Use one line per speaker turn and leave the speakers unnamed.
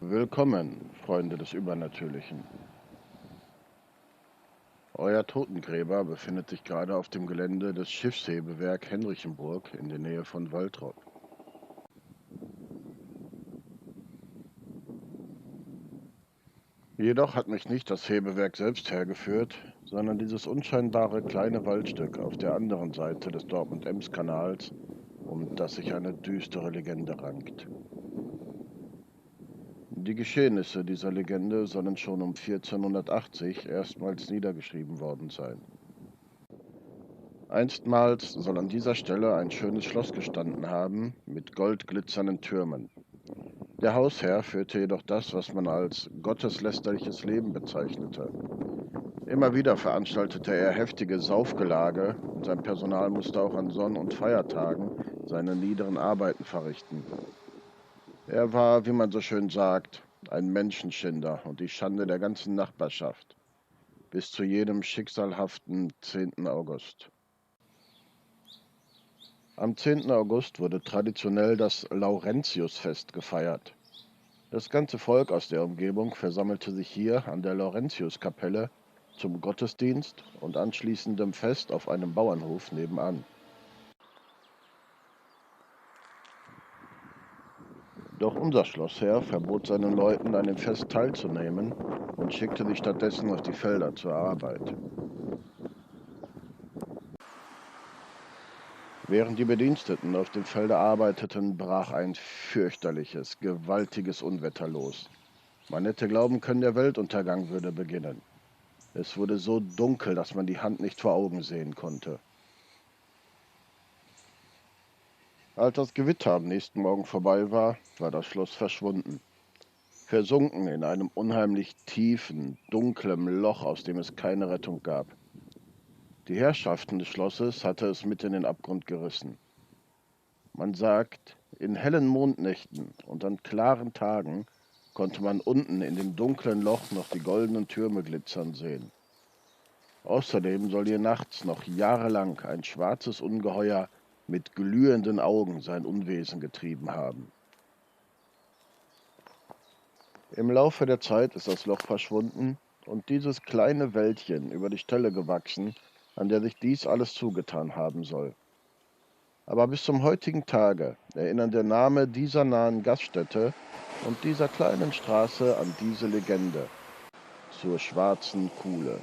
Willkommen, Freunde des Übernatürlichen. Euer Totengräber befindet sich gerade auf dem Gelände des Schiffshebewerk Henrichenburg in der Nähe von Waltrop. Jedoch hat mich nicht das Hebewerk selbst hergeführt, sondern dieses unscheinbare kleine Waldstück auf der anderen Seite des Dortmund-Ems-Kanals, um das sich eine düstere Legende rankt. Die Geschehnisse dieser Legende sollen schon um 1480 erstmals niedergeschrieben worden sein. Einstmals soll an dieser Stelle ein schönes Schloss gestanden haben, mit goldglitzernden Türmen. Der Hausherr führte jedoch das, was man als gotteslästerliches Leben bezeichnete. Immer wieder veranstaltete er heftige Saufgelage und sein Personal musste auch an Sonn- und Feiertagen seine niederen Arbeiten verrichten. Er war, wie man so schön sagt, ein Menschenschinder und die Schande der ganzen Nachbarschaft, bis zu jedem schicksalhaften 10. August. Am 10. August wurde traditionell das Laurentiusfest gefeiert. Das ganze Volk aus der Umgebung versammelte sich hier an der Laurentiuskapelle zum Gottesdienst und anschließendem Fest auf einem Bauernhof nebenan. Doch unser Schlossherr verbot seinen Leuten, an dem Fest teilzunehmen und schickte sie stattdessen auf die Felder zur Arbeit. Während die Bediensteten auf dem Felde arbeiteten, brach ein fürchterliches, gewaltiges Unwetter los. Man hätte glauben können, der Weltuntergang würde beginnen. Es wurde so dunkel, dass man die Hand nicht vor Augen sehen konnte. Als das Gewitter am nächsten Morgen vorbei war, war das Schloss verschwunden. Versunken in einem unheimlich tiefen, dunklen Loch, aus dem es keine Rettung gab. Die Herrschaften des Schlosses hatte es mit in den Abgrund gerissen. Man sagt, in hellen Mondnächten und an klaren Tagen konnte man unten in dem dunklen Loch noch die goldenen Türme glitzern sehen. Außerdem soll hier nachts noch jahrelang ein schwarzes Ungeheuer mit glühenden Augen sein Unwesen getrieben haben. Im Laufe der Zeit ist das Loch verschwunden und dieses kleine Wäldchen über die Stelle gewachsen, an der sich dies alles zugetan haben soll. Aber bis zum heutigen Tage erinnern der Name dieser nahen Gaststätte und dieser kleinen Straße an diese Legende, zur Schwarzen Kuhle.